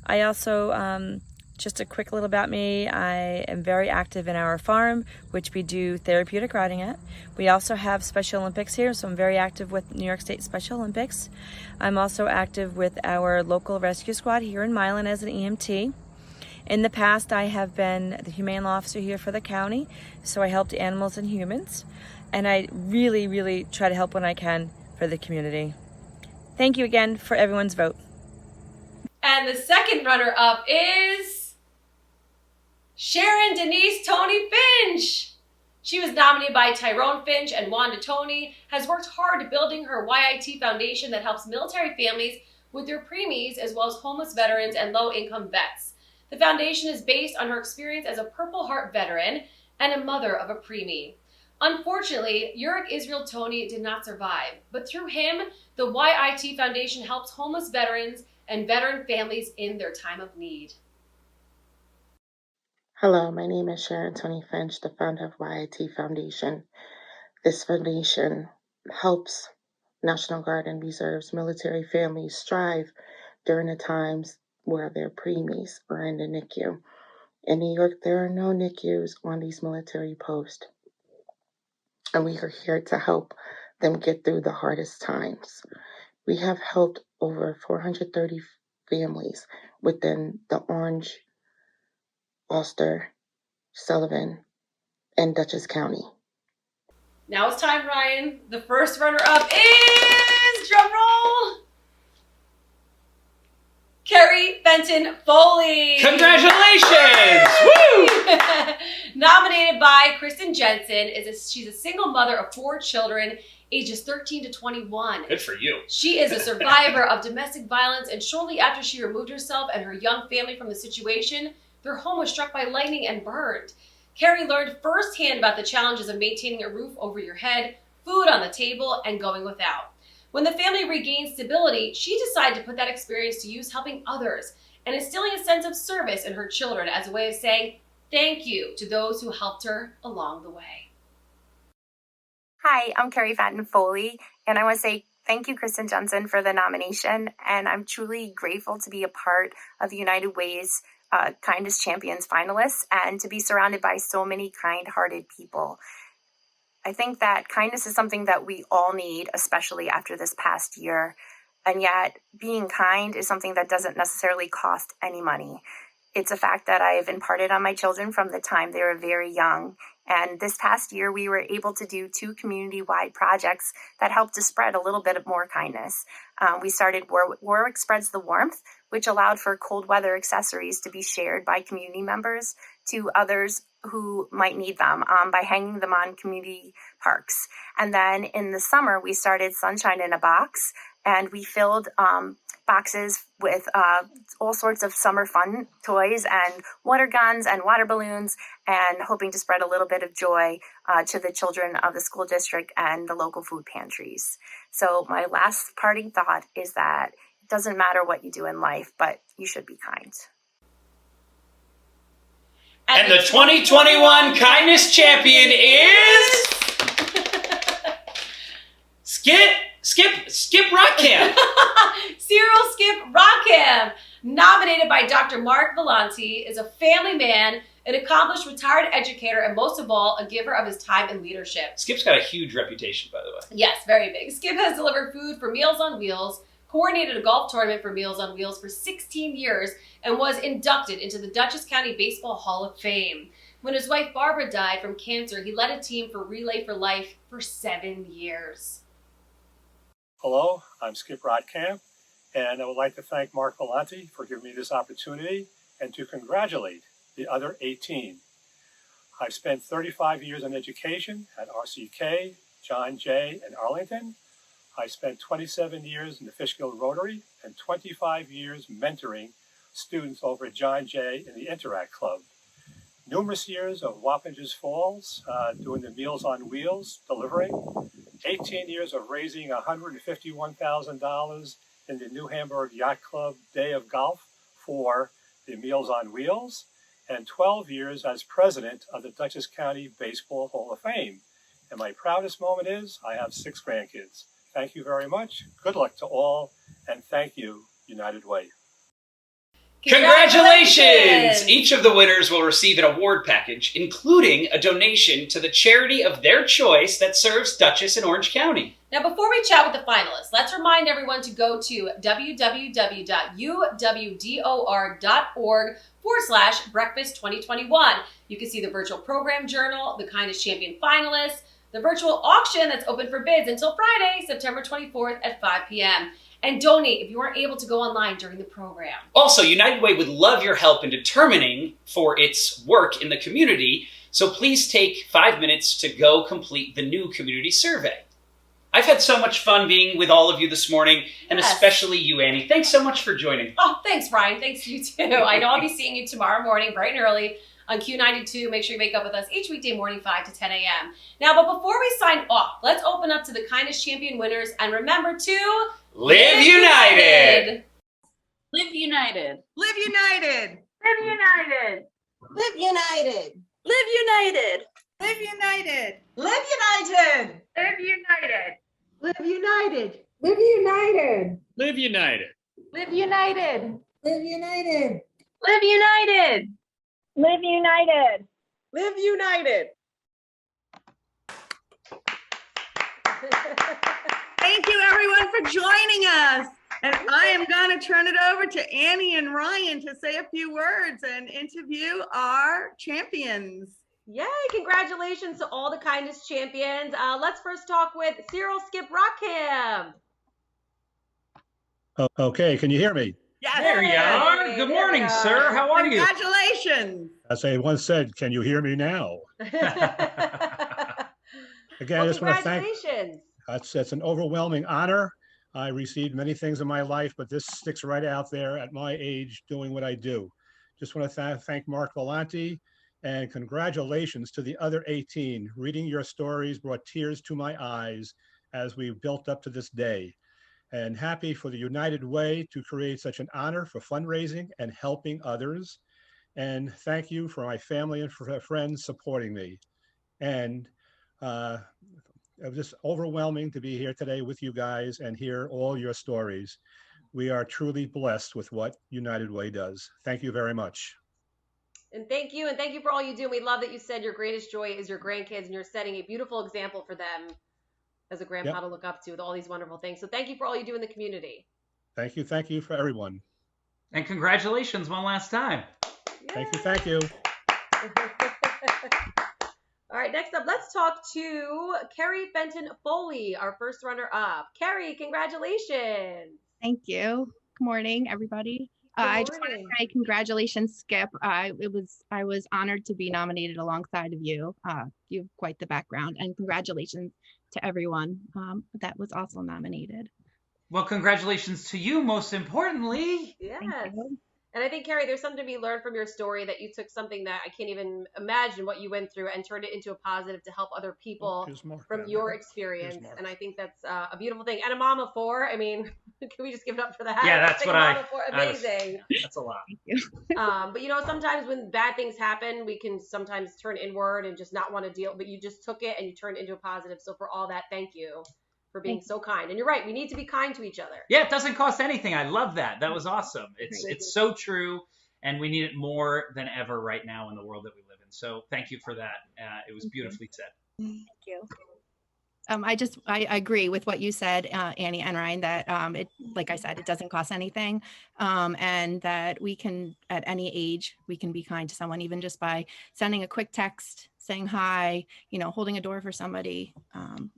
I also, just a quick little about me, I am very active in our farm, which we do therapeutic riding at. We also have Special Olympics here, so I'm very active with New York State Special Olympics. I'm also active with our local rescue squad here in Milan as an EMT. In the past, I have been the humane law officer here for the county, so I helped animals and humans, and I really, really try to help when I can for the community. Thank you again for everyone's vote. And the second runner-up is Sharon Denise Tony Finch. She was nominated by Tyrone Finch and Wanda Toney, has worked hard at building her YIT Foundation that helps military families with their preemies as well as homeless veterans and low-income vets. The foundation is based on her experience as a Purple Heart veteran and a mother of a preemie. Unfortunately, Yurik Israel Toney did not survive, but through him, the YIT Foundation helps homeless veterans and veteran families in their time of need. Hello, my name is Sharon Toney Finch, the founder of YIT Foundation. This foundation helps National Guard and Reserves military families strive during the times where their preemies are in the NICU. In New York, there are no NICUs on these military posts, and we are here to help them get through the hardest times. We have helped over 430 families within the Orange, Ulster, Sullivan, and Dutchess County. Now it's time, Ryan. The first runner-up is, drumroll, Carrie Fenton Foley. Congratulations! Woo! Nominated by Kristen Jensen, she's a single mother of 4 children, ages 13 to 21. Good for you. She is a survivor of domestic violence, and shortly after she removed herself and her young family from the situation, their home was struck by lightning and burned. Carrie learned firsthand about the challenges of maintaining a roof over your head, food on the table, and going without. When the family regained stability, she decided to put that experience to use helping others and instilling a sense of service in her children as a way of saying thank you to those who helped her along the way. Hi, I'm Carrie Fenton Foley, and I want to say thank you, Kristen Jensen, for the nomination, and I'm truly grateful to be a part of the United Way's Kindness Champions finalists and to be surrounded by so many kind-hearted people. I think that kindness is something that we all need, especially after this past year, and yet being kind is something that doesn't necessarily cost any money. It's a fact that I have imparted on my children from the time they were very young. And this past year, we were able to do 2 community-wide projects that helped to spread a little bit of more kindness. We started Warwick Spreads the Warmth, which allowed for cold weather accessories to be shared by community members to others who might need them by hanging them on community parks. And then in the summer, we started Sunshine in a Box, and we filled boxes with all sorts of summer fun toys and water guns and water balloons, and hoping to spread a little bit of joy to the children of the school district and the local food pantries. So my last parting thought is that it doesn't matter what you do in life, but you should be kind. And the 2021 Kindness Champion is Skip Rockham. Cyril Skip Rockham, nominated by Dr. Mark Valenti, is a family man, an accomplished retired educator, and most of all, a giver of his time and leadership. Skip's got a huge reputation, by the way. Yes, very big. Skip has delivered food for Meals on Wheels, coordinated a golf tournament for Meals on Wheels for 16 years, and was inducted into the Dutchess County Baseball Hall of Fame. When his wife Barbara died from cancer, he led a team for Relay for Life for 7 years. Hello, I'm Skip Rockham, and I would like to thank Mark Valenti for giving me this opportunity and to congratulate the other 18. I've spent 35 years in education at RCK, John Jay, and Arlington. I spent 27 years in the Fishkill Rotary and 25 years mentoring students over at John Jay in the Interact Club. Numerous years of Wappingers Falls, doing the Meals on Wheels, delivering. 18 years of raising $151,000 in the New Hamburg Yacht Club Day of Golf for the Meals on Wheels, and 12 years as president of the Dutchess County Baseball Hall of Fame. And my proudest moment is I have 6 grandkids. Thank you very much. Good luck to all, and thank you, United Way. Congratulations! Each of the winners will receive an award package, including a donation to the charity of their choice that serves Dutchess and Orange County. Now, before we chat with the finalists, let's remind everyone to go to www.uwdor.org/breakfast2021. You can see the virtual program journal, the Kindness Champion finalists, the virtual auction that's open for bids until Friday, September 24th at 5 p.m. And donate if you weren't able to go online during the program. Also, United Way would love your help in determining for its work in the community So please take 5 minutes to go complete the new community survey. I've had so much fun being with all of you this morning, and Yes. especially you, Annie. Thanks so much for joining. Oh, thanks, Brian. Thanks you too. I know I'll be seeing you tomorrow morning, bright and early on Q92. Make sure you wake up with us each weekday morning, 5 to 10 a.m. Now, but before we sign off, let's open up to the Kindness Champion winners, and remember to Live United! Live united. Live united. Live united. Live united. Live united. Live united. Live united. Live united. Live united. Live united. Live united. Live united. Live united. Live united. Live united. Live united. Thank you, everyone, for joining us. And I am going to turn it over to Annie and Ryan to say a few words and interview our champions. Yay, congratulations to all the Kindness Champions. Let's first talk with Cyril Skip Rockham. Okay, can you hear me? Yes. There you are. Good morning, sir. How are you? Congratulations. As I once said, can you hear me now? Again, I just want to thank. Congratulations. It's an overwhelming honor. I received many things in my life, but this sticks right out there at my age doing what I do. Just want to thank Mark Volante, and congratulations to the other 18. Reading your stories brought tears to my eyes as we built up to this day. And happy for the United Way to create such an honor for fundraising and helping others. And thank you for my family and for friends supporting me. And it was just overwhelming to be here today with you guys and hear all your stories. We are truly blessed with what United Way does. Thank you very much. And thank you for all you do. We love that you said your greatest joy is your grandkids, and you're setting a beautiful example for them as a grandpa to look up to with all these wonderful things. So thank you for all you do in the community. Thank you for everyone. And congratulations one last time. Thank you. All right, next up, let's talk to Carrie Fenton Foley, our first runner-up. Carrie, congratulations. Thank you. Good morning, everybody. I just want to say congratulations, Skip. I was honored to be nominated alongside of you. You have quite the background, and congratulations to everyone that was also nominated. Well, congratulations to you, most importantly. Yes. And I think, Carrie, there's something to be learned from your story, that you took something that I can't even imagine what you went through and turned it into a positive to help other people from your experience. And I think that's a beautiful thing. And a mom of 4, I mean, can we just give it up for that? Yeah, that's what mom of 4, amazing. That's a lot. But, you know, sometimes when bad things happen, we can sometimes turn inward and just not want to deal. But you just took it and you turned it into a positive. So for all that, thank you for being so kind. And you're right, we need to be kind to each other. Yeah, it doesn't cost anything. I love that. That was awesome. It's so true, and we need it more than ever right now in the world that we live in. So thank you for that. It was beautifully said. Thank you. I agree with what you said, Annie and Ryan, that like I said, it doesn't cost anything, and that we can, at any age, we can be kind to someone, even just by sending a quick text, saying hi, holding a door for somebody.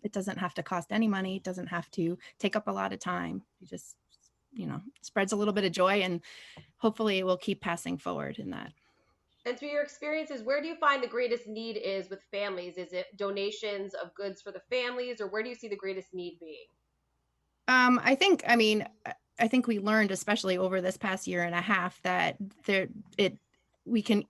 It doesn't have to cost any money. It doesn't have to take up a lot of time. You just, spreads a little bit of joy, and hopefully it will keep passing forward in that. And through your experiences, where do you find the greatest need is with families? Is it donations of goods for the families, or where do you see the greatest need being? I think we learned, especially over this past year and a half, that we can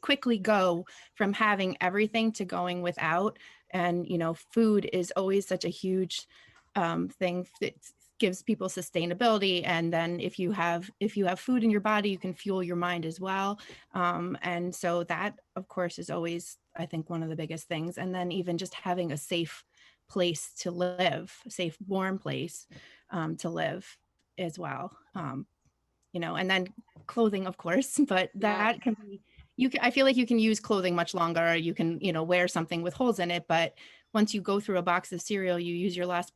quickly go from having everything to going without. And, food is always such a huge thing that gives people sustainability. And then if you have food in your body, you can fuel your mind as well. And so that, of course, is always, I think, one of the biggest things. And then even just having a safe place to live, a safe, warm place to live as well. And then clothing, of course, but that can be, I feel like you can use clothing much longer. You can, wear something with holes in it, but once you go through a box of cereal, you use your last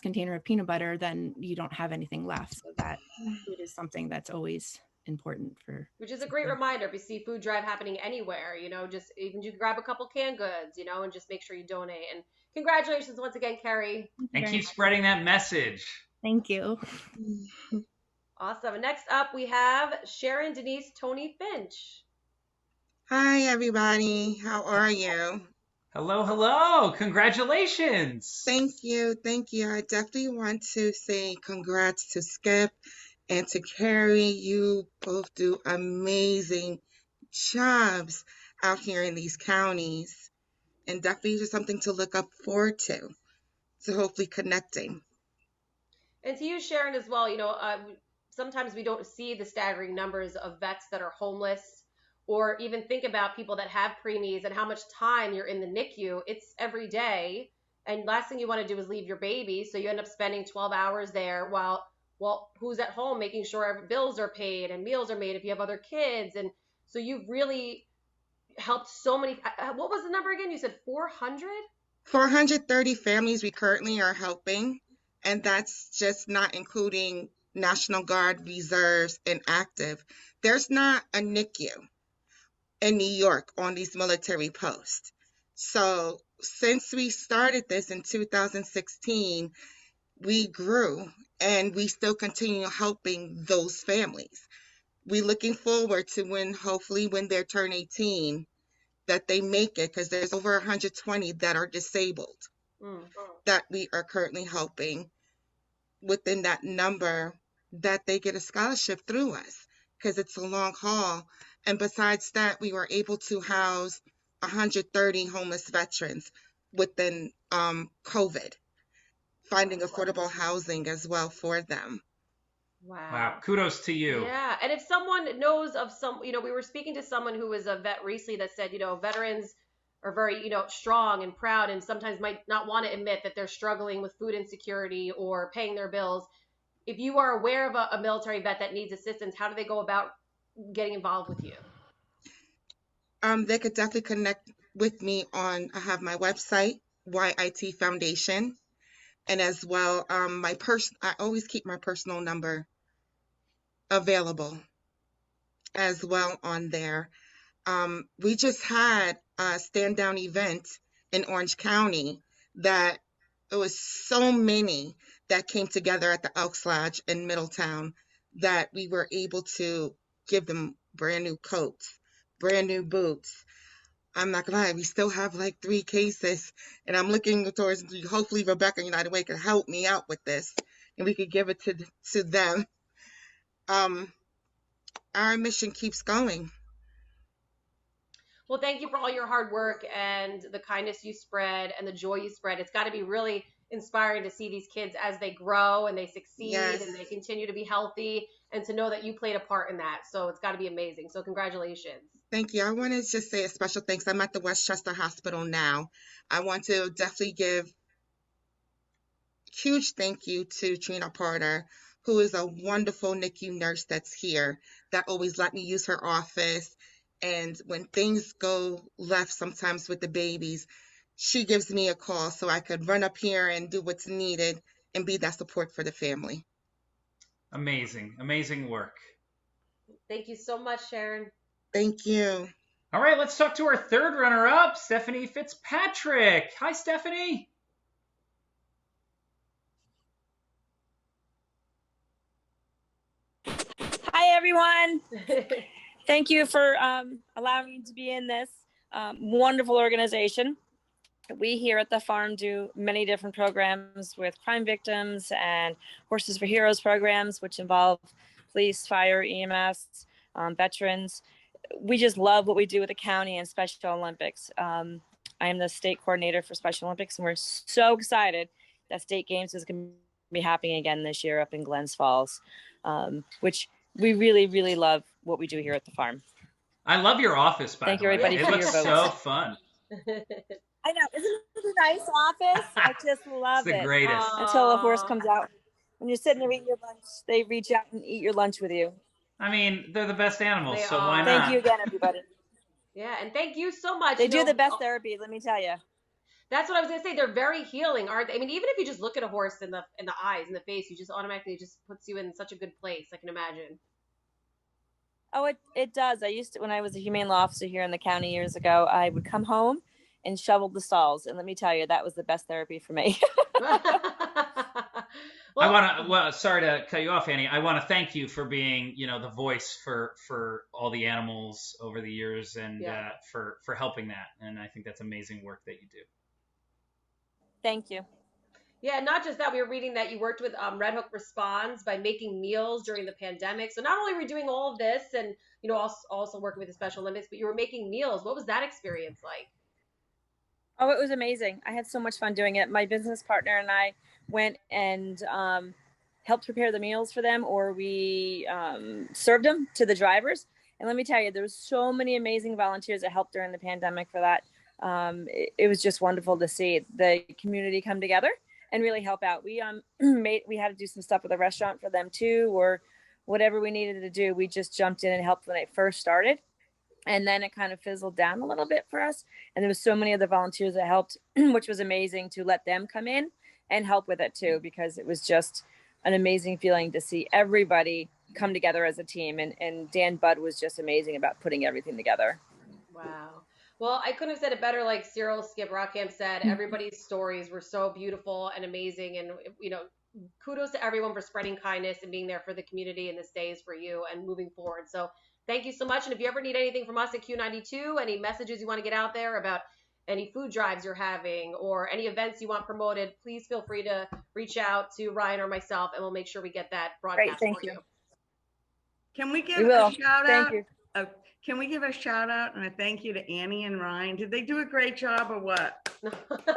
container of peanut butter, then you don't have anything left. So that food is something that's always important for. Which is a great reminder. If you see food drive happening anywhere, just even you can grab a couple canned goods, and just make sure you donate. And congratulations once again, Carrie. And keep spreading that message. Thank you. Awesome. And next up, we have Sharon Denise Tony Finch. Hi, everybody. How are you? Hello, hello. Congratulations. Thank you. Thank you. I definitely want to say congrats to Skip and to Carrie. You both do amazing jobs out here in these counties, and definitely just something to look up forward to hopefully connecting. And to you, Sharon, as well, sometimes we don't see the staggering numbers of vets that are homeless, or even think about people that have preemies and how much time you're in the NICU. It's every day. And last thing you want to do is leave your baby. So you end up spending 12 hours there while who's at home making sure bills are paid and meals are made if you have other kids. And so you've really helped so many. What was the number again? You said 400? 430 families we currently are helping, and that's just not including National Guard, reserves, and active. There's not a NICU in New York on these military posts. So since we started this in 2016, we grew and we still continue helping those families. We're looking forward to hopefully when they turn 18, that they make it, because there's over 120 that are disabled that we are currently helping. Within that number, that they get a scholarship through us, because it's a long haul. And besides that, we were able to house 130 homeless veterans within COVID, finding affordable housing as well for them. Wow. Kudos to you. Yeah. And if someone knows of we were speaking to someone who was a vet recently that said, veterans are very, strong and proud, and sometimes might not want to admit that they're struggling with food insecurity or paying their bills. If you are aware of a military vet that needs assistance, how do they go about getting involved with you? They could definitely connect with me I have my website, YIT Foundation, and as well, I always keep my personal number available as well on there. We just had a stand down event in Orange County that it was so many that came together at the Elks Lodge in Middletown that we were able to give them brand new coats, brand new boots. I'm not gonna lie, we still have like 3 cases, and I'm looking towards hopefully Rebecca United Way can help me out with this, and we could give it to them. Our mission keeps going. Well, thank you for all your hard work and the kindness you spread and the joy you spread. It's got to be really inspiring to see these kids as they grow and they succeed and they continue to be healthy, and to know that you played a part in that. So it's got to be amazing. So congratulations. Thank you. I want to just say a special thanks. I'm at the Westchester Hospital now. I want to definitely give huge thank you to Trina Porter, who is a wonderful NICU nurse that's here, that always let me use her office. And when things go left sometimes with the babies, she gives me a call so I could run up here and do what's needed and be that support for the family. Amazing, amazing work. Thank you so much, Sharon. Thank you. All right, let's talk to our third runner-up, Stephanie Fitzpatrick. Hi, Stephanie. Hi, everyone. Thank you for allowing me to be in this wonderful organization. We here at the farm do many different programs with crime victims and Horses for Heroes programs, which involve police, fire, EMS, veterans. We just love what we do with the county and Special Olympics. I am the state coordinator for Special Olympics, and we're so excited that State Games is going to be happening again this year up in Glens Falls, which we really, really love what we do here at the farm. I love your office, by Thank the you, way. everybody, It for looks your votes. so fun. I know. Isn't it a nice office? I just love It's the it. greatest. Until a horse comes out. When you're sitting there eating your lunch, they reach out and eat your lunch with you. I mean, they're the best animals, They so are. why not? Thank you again, everybody. Yeah, and thank you so much. They do the best therapy, let me tell you. That's what I was gonna say. They're very healing, aren't they? I mean, even if you just look at a horse in the eyes, in the face, you just automatically just puts you in such a good place. I can imagine. Oh, it does. I used to, when I was a humane law officer here in the county years ago, I would come home and shovel the stalls. And let me tell you, that was the best therapy for me. I want to. Well, sorry to cut you off, Annie. I want to thank you for being, the voice for all the animals over the years, and for helping that. And I think that's amazing work that you do. Thank you. Yeah, not just that. We were reading that you worked with Red Hook Responds by making meals during the pandemic. So not only were you doing all of this, and also working with the Special Olympics, but you were making meals. What was that experience like? Oh, it was amazing. I had so much fun doing it. My business partner and I went and helped prepare the meals for them, or we served them to the drivers. And let me tell you, there was so many amazing volunteers that helped during the pandemic for that. It was just wonderful to see the community come together and really help out. We we had to do some stuff with the restaurant for them too, or whatever we needed to do. We just jumped in and helped when it first started. And then it kind of fizzled down a little bit for us. And there was so many other volunteers that helped, which was amazing to let them come in and help with it too, because it was just an amazing feeling to see everybody come together as a team. And Dan Budd was just amazing about putting everything together. Wow. Well, I couldn't have said it better. Like Cyril Skip Rotkamp said, everybody's stories were so beautiful and amazing. And, kudos to everyone for spreading kindness and being there for the community. And this day is for you and moving forward. So thank you so much. And if you ever need anything from us at Q92, any messages you want to get out there about any food drives you're having or any events you want promoted, please feel free to reach out to Ryan or myself, and we'll make sure we get that broadcast thank for you. Can we give We will. a shout Thank out? you. Can we give a shout out and a thank you to Annie and Ryan? Did they do a great job or what?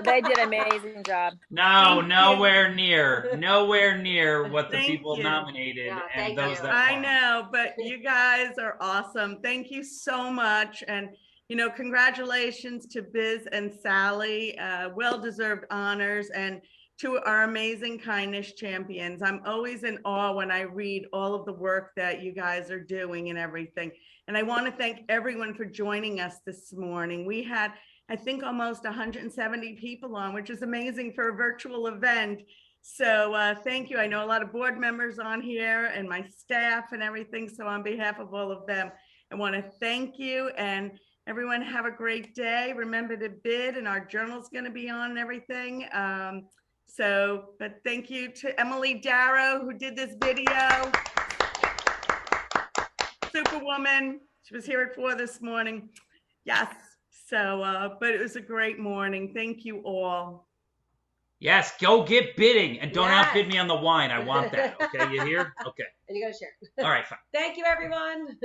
They did an amazing job. No, nowhere near what the Thank people you. nominated and those that I won. know, but you guys are awesome. Thank you so much. And, congratulations to Biz and Sally, well-deserved honors, and to our amazing kindness champions. I'm always in awe when I read all of the work that you guys are doing and everything. And I want to thank everyone for joining us this morning. We had, I think, almost 170 people on, which is amazing for a virtual event. So thank you. I know a lot of board members on here and my staff and everything. So on behalf of all of them, I want to thank you, and everyone have a great day. Remember to bid, and our journal's going to be on and everything. But thank you to Emily Darrow, who did this video. Superwoman. She was here at 4 this morning. Yes. So, but it was a great morning. Thank you all. Yes, go get bidding and don't outbid me on the wine. I want that. Okay, you hear? Okay. And you got to share. All right, fine. Thank you, everyone.